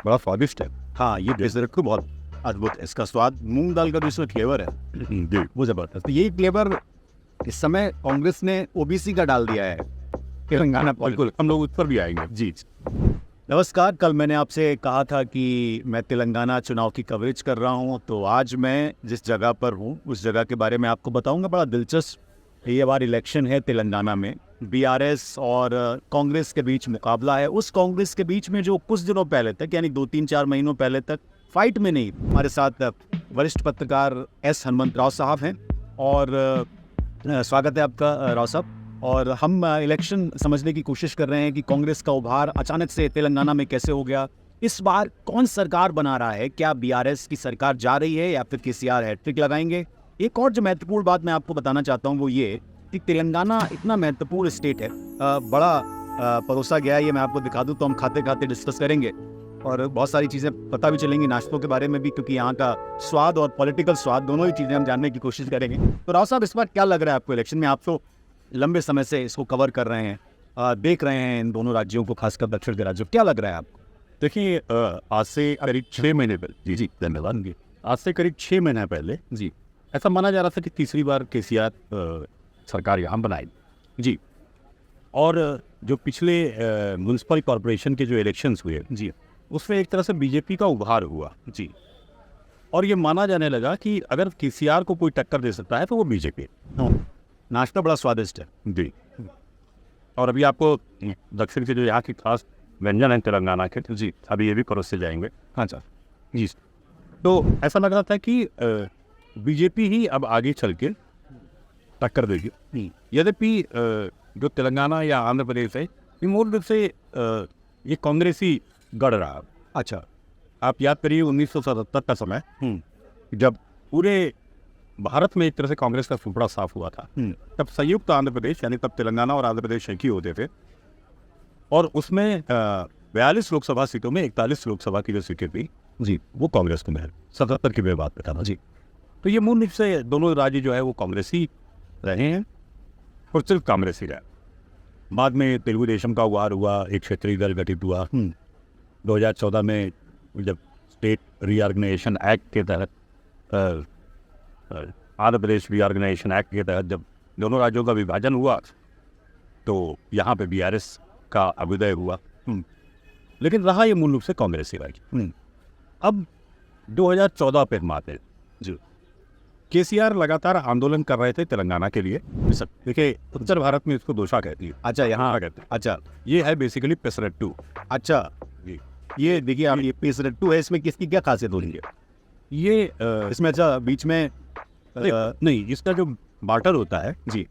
बड़ा स्वादिष्ट है। हाँ, ये डिश रखो बहुत अद्भुत है। इसका स्वाद मूंग दाल का जो इसमें फ्लेवर है जी वो जबरदस्त। तो यही फ्लेवर इस समय कांग्रेस ने ओबीसी का डाल दिया है तेलंगाना। बिल्कुल, हम लोग उस पर भी आएंगे जी। नमस्कार, कल मैंने आपसे कहा था कि मैं तेलंगाना चुनाव की कवरेज कर रहा हूं, तो आज मैं जिस जगह पर हूं उस जगह के बारे में आपको बताऊंगा। बड़ा दिलचस्प ये बार इलेक्शन है तेलंगाना में। बीआरएस और कांग्रेस के बीच मुकाबला है। उस कांग्रेस के बीच में जो कुछ दिनों पहले तक, यानी 2-3-4 महीनों पहले तक फाइट में नहीं। हमारे साथ वरिष्ठ पत्रकार एस हनुमंत राव साहब हैं और स्वागत है आपका राव साहब। और हम इलेक्शन समझने की कोशिश कर रहे हैं कि कांग्रेस का उभार अचानक से तेलंगाना में कैसे हो गया। इस बार कौन सरकार बना रहा है? क्या बीआरएस की सरकार जा रही है या फिर केसीआर हैट्रिक लगाएंगे? एक और जो महत्वपूर्ण बात मैं आपको बताना चाहता हूं वो ये कि तेलंगाना इतना महत्वपूर्ण स्टेट है, बड़ा परोसा गया है। ये मैं आपको दिखा दूं तो हम खाते खाते डिस्कस करेंगे और बहुत सारी चीज़ें पता भी चलेंगी, नाश्तों के बारे में भी, क्योंकि यहाँ का स्वाद और पॉलिटिकल स्वाद दोनों ही चीज़ें हम जानने की कोशिश करेंगे। तो राव साहब, इस बार क्या लग रहा है आपको इलेक्शन में? आप तो लंबे समय से इसको कवर कर रहे हैं, देख रहे हैं इन दोनों राज्यों को, खासकर दक्षिण के राज्यों। क्या लग रहा है आपको? देखिए, आज से करीब 6 महीने पहले जी धन्यवाद। आज से करीब 6 महीने पहले जी ऐसा माना जा रहा था कि तीसरी बार केसीआर सरकार यहाँ बनाई जी। और जो पिछले म्यूनसिपल कॉरपोरेशन के जो इलेक्शंस हुए जी, उसमें एक तरह से बीजेपी का उभार हुआ जी। और ये माना जाने लगा कि अगर केसीआर को कोई टक्कर दे सकता है तो वो बीजेपी। नाश्ता बड़ा स्वादिष्ट है जी। और अभी आपको दक्षिण के जो यहाँ की खास व्यंजन है तेलंगाना के जी, अभी ये भी परोसे जाएंगे। हाँ सर जी। तो ऐसा लग रहा था कि बीजेपी ही अब आगे चल के टक्कर देगी। यद्यपि जो तेलंगाना या आंध्र प्रदेश है, ये मूल रूप से ये कांग्रेसी गढ़ रहा। अच्छा, आप याद करिए 1977 का समय, जब पूरे भारत में एक तरह से कांग्रेस का सुपड़ा साफ हुआ था। तब संयुक्त आंध्र प्रदेश, यानी तब तेलंगाना और आंध्र प्रदेश एक ही होते थे, और उसमें 42 लोकसभा सीटों में 41 लोकसभा की जो सीटें थी जी, वो कांग्रेस को मिली। 77 की मैं बात बताना जी। तो ये मूल रूप से दोनों राज्य जो है वो कांग्रेसी रहे हैं और सिर्फ कांग्रेसी रहे। बाद में तेलुगु देशम का उभार हुआ, एक क्षेत्रीय दल गठित हुआ। 2014 में जब स्टेट रीऑर्गेनाइजेशन एक्ट के तहत, आंध्र प्रदेश रीऑर्गेनाइजेशन एक्ट के तहत जब दोनों राज्यों का विभाजन हुआ, तो यहाँ पे बीआरएस का अभ्युदय हुआ। लेकिन रहा ये मूल रूप से कांग्रेसी राज्य। अब 2014 पे माते जी केसीआर लगातार आंदोलन कर रहे थे तेलंगाना के लिए। देखिए, उत्तर भारत में इसको दोशा कहती है। अच्छा, यहाँ कहते हैं। अच्छा, ये है बेसिकली पेसरट्टू। अच्छा जी, ये देखिए आप, ये पेसरट्टू है, इसमें किसकी क्या खासियत हो रही है? ये इसमें अच्छा बीच में नहीं, इसका जो बाटर होता है जी,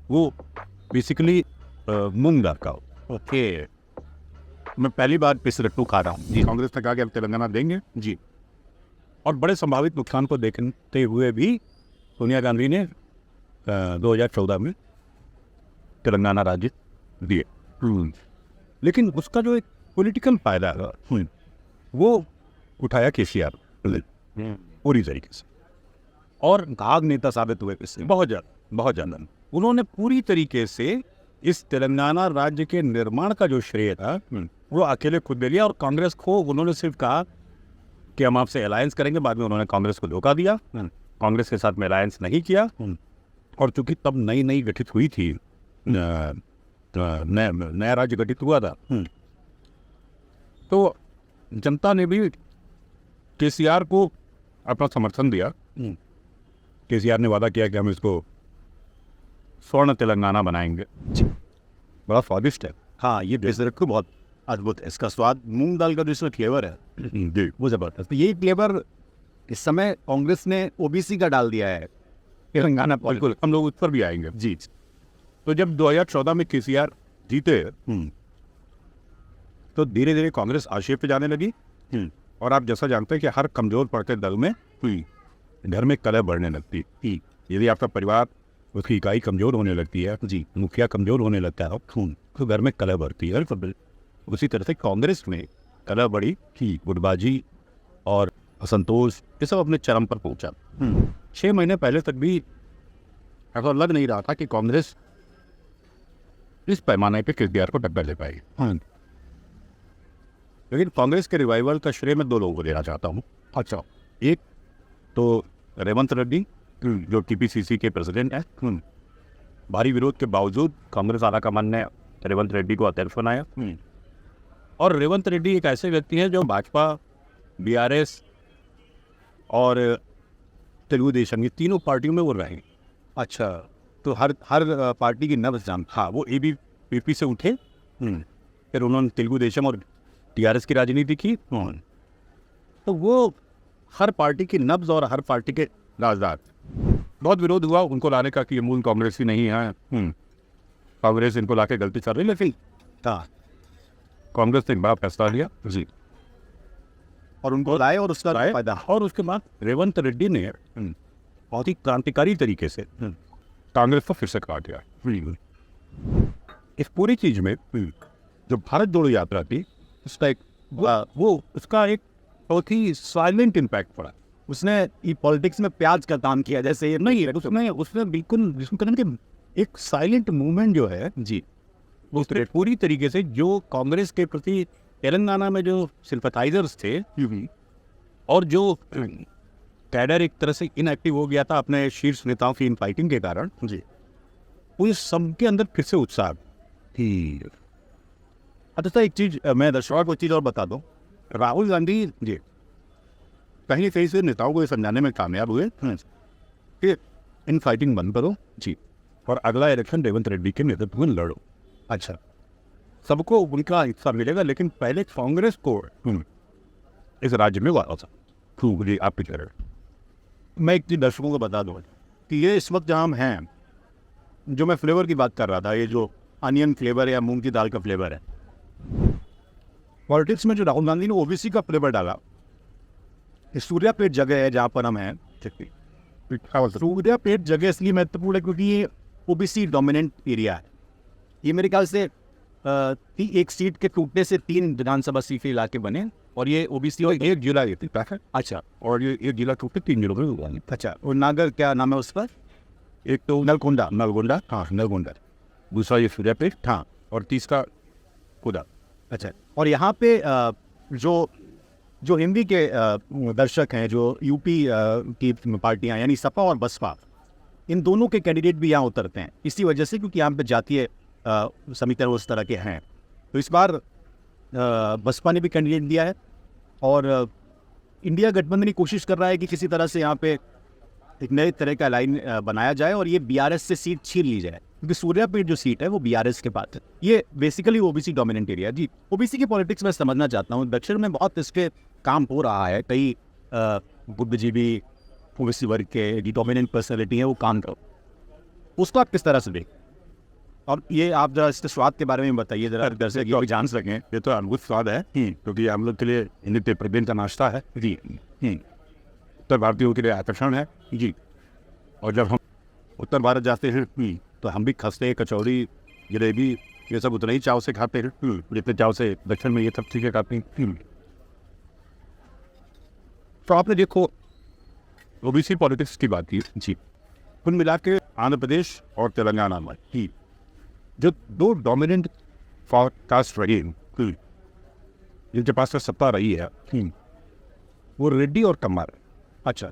वो बेसिकली मूंग दाल का होता है। ओके, मैं पहली बार पेसरट्टू खा रहा हूँ जी। कांग्रेस ने कहा कि अब तेलंगाना देंगे जी, और बड़े संभावित नुकसान को देखते हुए भी सोनिया गांधी ने 2014 में तेलंगाना राज्य दिए। लेकिन उसका जो एक पॉलिटिकल फायदा है वो उठाया केसीआर पूरी तरीके से, और घाघ नेता साबित हुए इससे बहुत ज़्यादा। उन्होंने पूरी तरीके से इस तेलंगाना राज्य के निर्माण का जो श्रेय था वो अकेले खुद ले लिया, और कांग्रेस को उन्होंने सिर्फ कहा कि हम आपसे अलायंस करेंगे। बाद में उन्होंने कांग्रेस को धोखा दिया, कांग्रेस के साथ में अलायंस नहीं किया। और चूंकि तब नई गठित हुई थी, नया राज्य गठित हुआ था, तो जनता ने भी केसीआर को अपना समर्थन दिया। केसीआर ने वादा किया कि हम इसको स्वर्ण तेलंगाना बनाएंगे। बड़ा स्वादिष्ट है। हाँ, ये डिश रखो बहुत अद्भुत है। इसका स्वाद मूंग दाल का जो इसमें फ्लेवर है जी, वो जबरदस्त। यही फ्लेवर इस समय कांग्रेस ने ओबीसी का डाल दिया है तेलंगाना। बिल्कुल, हम लोग उस पर भी आएंगे जी। तो जब 2014 में केसीआर जीते, तो धीरे धीरे कांग्रेस आशय पे जाने लगी। और आप जैसा जानते हैं कि हर कमजोर पड़ते दल में घर में कलह बढ़ने लगती थी। यदि आपका परिवार, उसकी इकाई कमजोर होने लगती है जी, मुखिया कमजोर होने लगता है, तो घर में कलह बढ़ती है। उसी तरह से कांग्रेस में कलह बढ़ी थी, गुटबाजी और असंतोष, ये सब अपने चरम पर पहुंचा। 6 महीने पहले तक भी ऐसा लग नहीं रहा था कि कांग्रेस इस पैमाने पे केसीआर को टक्कर दे पाएगी। लेकिन कांग्रेस के रिवाइवल का श्रेय मैं दो लोगों को देना चाहता हूँ। अच्छा। एक तो रेवंत रेड्डी जो टीपीसीसी के प्रेसिडेंट हैं, भारी विरोध के बावजूद कांग्रेस आलाकमान ने रेवंत रेड्डी को अध्यक्ष बनाया। और रेवंत रेड्डी एक ऐसे व्यक्ति हैं जो भाजपा, बीआरएस और तेलुगु देशम, ये तीनों पार्टियों में वो रहे। अच्छा, तो हर पार्टी की नब्ज जान। हाँ, वो एबीवीपी से उठे, फिर उन्होंने तेलुगु देशम और टीआरएस की राजनीति की। तो वो हर पार्टी की नब्ज और हर पार्टी के राजदार। बहुत विरोध हुआ उनको लाने का कि ये मूल कांग्रेस ही नहीं है, कांग्रेस इनको लाके गलती कर रही, लेकिन कांग्रेस ने एक बड़ा फैसला लिया जी, और उनको लाए और उसका फायदा। और उसके बाद रेवंत रेड्डी ने बहुत ही क्रांतिकारी तरीके से कांग्रेस को फिर से काट दिया। इस पूरी चीज में जो भारत जोड़ो यात्रा थी, उसका एक उसका एक बहुत ही साइलेंट इम्पैक्ट पड़ा। उसने ये पॉलिटिक्स में प्याज का काम किया, जैसे ये नहीं है, उसने बिल्कुल जिसको कहते हैं कि एक साइलेंट मूवमेंट जो है जी, उसने पूरी तरीके से जो कांग्रेस के प्रति तेलंगाना में जो सिंपथाइजर्स थे और जो कैडर एक तरह से इनएक्टिव हो गया था अपने शीर्ष नेताओं की इनफाइटिंग के कारण जी, वो ये सबके अंदर फिर से उत्साह थी। अच्छा, एक चीज मैं दर्शकों को एक चीज और बता दूं, राहुल गांधी जी कहीं कहीं से नेताओं को ये समझाने में कामयाब हुए कि इन फाइटिंग बंद करो जी, और अगला इलेक्शन रेवंत रेड्डी के नेतृत्व में लड़ो। अच्छा, सबको उनका हिस्सा मिलेगा, लेकिन पहले कांग्रेस को इस राज्य में वापस आप मैं एक चीज दर्शकों को बता दूं कि ये इस वक्त जहाँ हम हैं, जो मैं फ्लेवर की बात कर रहा था, ये जो अनियन फ्लेवर या मूंग की दाल का फ्लेवर है, पॉलिटिक्स में जो राहुल गांधी ने ओबीसी का फ्लेवर डाला, सूर्यापेट जगह है जहाँ पर हम हैं। सूर्यापेट जगह इसलिए महत्वपूर्ण है क्योंकि ये ओबीसी डोमिनेंट एरिया है। ये मेरे ख्याल से एक सीट के टूटने से 3 विधानसभा सीट के इलाके बने, और ये ओबीसी और एक जिला ये थी। अच्छा, और ये एक जिला टूटे 3 जिलों में। अच्छा, और नागर क्या नाम है उस पर? एक तो नलगोंडा। हाँ, नलगोंडा, दूसरा ये सूर्यापेट, हाँ, और तीसरा कुदा। अच्छा, और यहाँ पे जो हिंदी के दर्शक हैं, जो यूपी की पार्टियां यानी सपा और बसपा, इन दोनों के कैंडिडेट भी यहाँ उतरते हैं इसी वजह से, क्योंकि यहाँ पे जातीय समीकरण उस तरह के हैं। तो इस बार बसपा ने भी कैंडिडेट दिया है, और इंडिया गठबंधन की कोशिश कर रहा है कि किसी तरह से यहाँ पे एक नए तरह का लाइन बनाया जाए और ये बीआरएस से सीट छीन ली जाए, क्योंकि सूर्यापेट जो सीट है वो बीआरएस के पास है। ये बेसिकली ओबीसी डोमिनेंट एरिया जी। ओबीसी की पॉलिटिक्स में समझना चाहता हूँ, दक्षिण में बहुत इस पे काम हो रहा है, कई बुद्धिजीवी ओबीसी वर्ग के जो डोमिनेंट पर्सनैलिटी है वो काम कर, उसको आप किस तरह से देखें? और ये आप जरा इसके स्वाद के बारे में बताइए जरा, दर्शक ये भी जान सकें। ये तो अद्भुत स्वाद है, क्योंकि हम लोग के लिए नित्य प्रतिदिन का नाश्ता है जी, उत्तर भारतीयों के लिए आकर्षण है जी। और जब हम उत्तर भारत जाते हैं तो हम भी खस्ते, कचौड़ी, जलेबी, ये सब उतना ही चाव से खाते हैं जितने चाव से दक्षिण में ये सब चीज़ें खाते हैं। तो आपने देखो ओबीसी पॉलिटिक्स की बात की जी, कुल मिला के आंध्र प्रदेश और तेलंगाना में ही जो 2 डोमिनेंट कास्ट रही, जिनके पास सत्ता रही है, वो रेड्डी और कम्मार। अच्छा,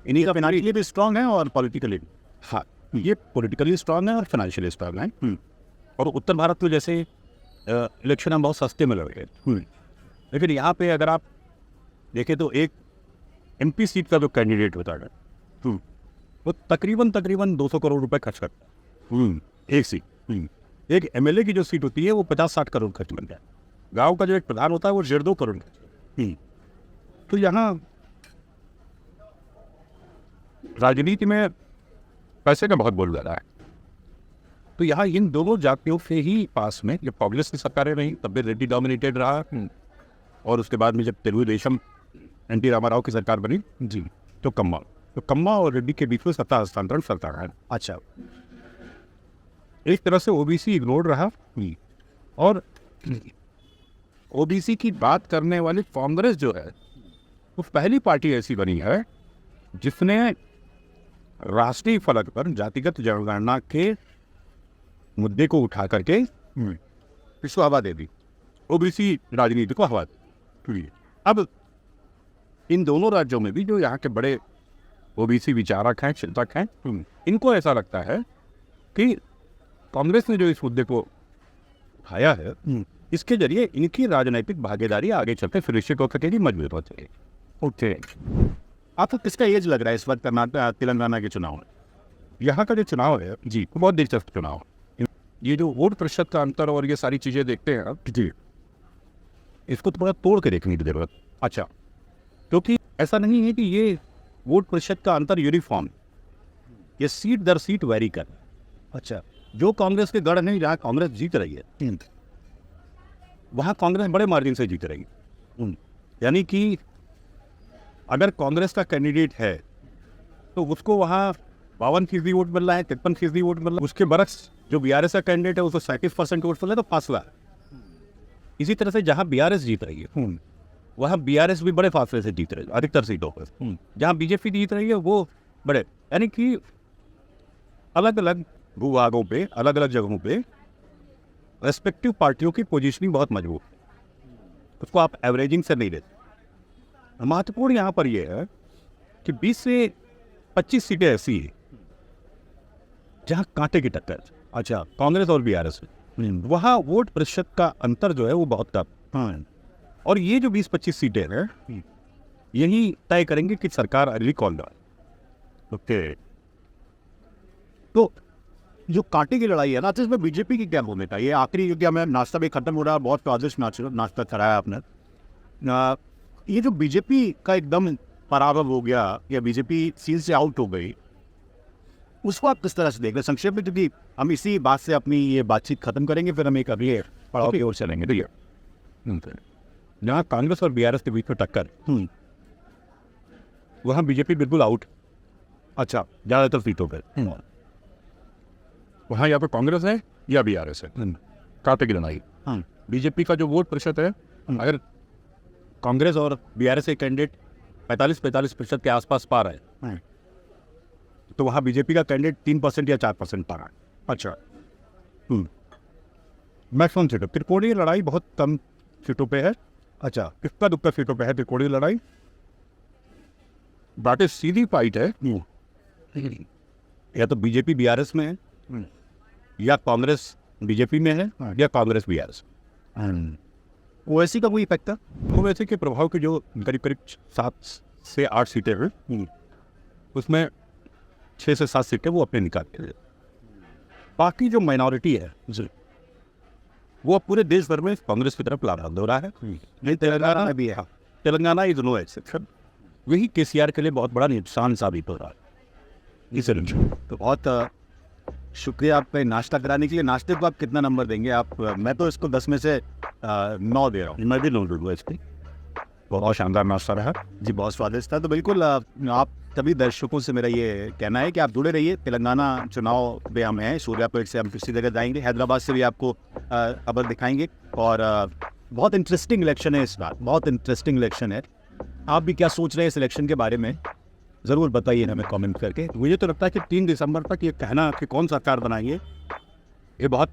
इन्हीं का फाइनेंशियली भी स्ट्रांग है और पॉलिटिकली, हाँ, ये पॉलिटिकली स्ट्रांग है और फाइनेंशियली स्ट्रांग है। और उत्तर भारत में जैसे इलेक्शन हम बहुत सस्ते में लड़ गए, लेकिन यहाँ पे अगर आप देखें तो एक एमपी सीट का जो कैंडिडेट होता है वो तकरीबन 200 करोड़ रुपए खर्च करता है एक सीट। एक एमएलए की जो सीट होती है वो 50-60 करोड़ खर्च बनता है। गांव का जो एक प्रधान होता है वो 1.5-2 करोड़ खर्च। तो यहाँ राजनीति में पैसे का बहुत बोलबाला है। तो यहाँ इन दोनों जातियों से ही पास में जब कांग्रेस की सरकारें रही तब भी रेड्डी डोमिनेटेड रहा, और उसके बाद में जब तेलुगु देशम एनटी रामाराव की सरकार बनी जी, तो कम्मा और रेड्डी के बीच में सत्ता हस्तांतरण चलता रहा। अच्छा, एक तरह से ओबीसी इग्नोर्ड रहा, और ओबीसी की बात करने वाली कांग्रेस जो है वो पहली पार्टी ऐसी बनी है जिसने राष्ट्रीय फलक पर जातिगत जनगणना के मुद्दे को उठा करके इसको हवा दे दी। ओबीसी राजनीति को हवा दी। अब इन दोनों राज्यों में भी जो यहाँ के बड़े ओबीसी विचारक हैं, चिंतक हैं, इनको ऐसा लगता है कि कांग्रेस ने जो इस मुद्दे को उठाया है, इसके जरिए इनकी राजनीतिक भागीदारी आगे चलते फिर निश्चित हो सकेगी, मजबूत हो सकेगी। ओके, आपको किसका एज लग रहा है इस वक्त कर्नाटक तेलंगाना के चुनाव में? यहाँ का जो चुनाव है जी, बहुत दिलचस्प चुनाव है। ये जो वोट प्रतिशत का अंतर और ये सारी चीज़ें देखते हैं जी, इसको थोड़ा तोड़ के देखने की जरूरत। अच्छा, क्योंकि ऐसा नहीं है कि ये वोट प्रतिशत का अंतर यूनिफॉर्म, ये सीट दर सीट वेरी कर। अच्छा, जो कांग्रेस के गढ़ हैं जहाँ कांग्रेस जीत रही है, वहाँ कांग्रेस बड़े मार्जिन से जीत रही है। यानी कि अगर कांग्रेस का कैंडिडेट है तो उसको वहाँ 52% वोट मिल रहा है, 53% वोट मिल रहा है। उसके बरक्स जो बीआरएस का कैंडिडेट है उसको 37% वोट मिल रहा है, तो फासला है। इसी तरह से जहाँ बीआरएस जीत रही है वहाँ बीआरएस भी बड़े फासले से जीत रही है अधिकतर सीटों पर। जहाँ बीजेपी जीत रही है वो बड़े, यानी कि अलग अलग भूभागों पे, अलग अलग जगहों पे रेस्पेक्टिव पार्टियों की पोजीशनिंग बहुत मजबूत है, उसको आप एवरेजिंग से नहीं देते। महत्वपूर्ण यहाँ पर यह है कि 20 से 25 सीटें ऐसी हैं जहाँ कांटे की टक्कर। अच्छा, कांग्रेस और बीआरएस में वहाँ वोट प्रतिशत का अंतर जो है वो बहुत कम। और ये जो 20-25 सीटें हैं यही तय करेंगे कि सरकार अगली कौन जाए। ओके, तो जो कांटे की लड़ाई है ना, तो इसमें बीजेपी की क्या भूमिका? ये आखिरी, क्योंकि हमें नाश्ता भी खत्म हो रहा है, बहुत स्वादिष्ट नाश्ता कराया आपने। ये जो बीजेपी का एकदम पराभव हो गया या बीजेपी सीट से आउट हो गई, उसको आप किस तरह से देख रहे हैं संक्षेप में? क्योंकि हम इसी बात से अपनी ये बातचीत खत्म करेंगे, फिर हम एक अगले पड़ाव की ओर चलेंगे। तो ये जहाँ कांग्रेस और बीआरएस के बीच में टक्कर, वहाँ बीजेपी बिल्कुल आउट। अच्छा, ज़्यादातर सीटों पर वहाँ या तो कांग्रेस है या बीआरएस है, कांटे की लड़ाई। बीजेपी का जो वोट प्रतिशत है, अगर कांग्रेस और बीआरएस के कैंडिडेट 45% के आसपास पा रहे हैं, तो वहाँ बीजेपी का कैंडिडेट 3% या 4% पा रहा है। अच्छा, मैक्सिमम सीटों, त्रिकोणीय लड़ाई बहुत कम सीटों पे है। अच्छा, इक्का दुक्का सीटों पे है त्रिकोणीय लड़ाई। बातें सीधी फाइट है, या तो बीजेपी बीआरएस में है, या कांग्रेस बीजेपी में है, या कांग्रेस बीआरएस। ओवैसी का कोई इफेक्ट था? ओवैसी के प्रभाव की जो करीब करीब 7 से 8 सीटें हैं, उसमें 6 से 7 सीटें वो अपने निकालते हैं। बाकी जो माइनॉरिटी है वो पूरे देश भर में कांग्रेस की तरफ लाना हो रहा है। नहीं, तेलंगाना में भी है। Telangana is no exception. वही केसीआर के लिए बहुत बड़ा नुकसान साबित हो रहा है। इसलिए तो बहुत शुक्रिया आपका नाश्ता कराने के लिए। नाश्ते को आप कितना नंबर देंगे आप? मैं तो इसको 10 में से 9 दे रहा हूँ। मैं भी 9 दूँगा इसकी। बहुत शानदार नाश्ता रहा जी, बहुत स्वादिष्ट था। तो बिल्कुल आप सभी दर्शकों से मेरा ये कहना है कि आप जुड़े रहिए। तेलंगाना चुनाव में हम हैं, सूर्यापेट से हम किसी जगह जाएंगे, हैदराबाद से भी आपको खबर दिखाएंगे। और बहुत इंटरेस्टिंग इलेक्शन है इस बार, बहुत इंटरेस्टिंग इलेक्शन है। आप भी क्या सोच रहे हैं इस इलेक्शन के बारे में, ज़रूर बताइए हमें कमेंट करके। मुझे तो लगता है कि 3 दिसंबर तक ये कहना कि कौन सरकार बनाएंगे, ये बहुत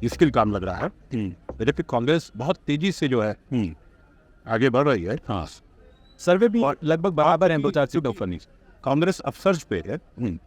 मुश्किल काम लग रहा है। जबकि कांग्रेस बहुत तेजी से जो है आगे बढ़ रही है। हाँ, सर्वे भी लगभग बराबर हैं, 2-4 सीटों पर। कांग्रेस अपसर्ज पे है,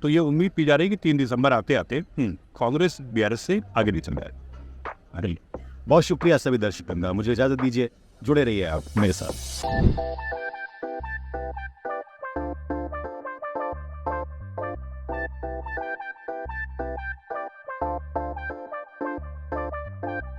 तो ये उम्मीद की जा रही है कि 3 दिसंबर आते आते कांग्रेस बीआरएस से आगे नहीं चल रहा है। अरे बहुत शुक्रिया सभी दर्शकों का। मुझे इजाज़त दीजिए, जुड़े रहिए आप मेरे साथ।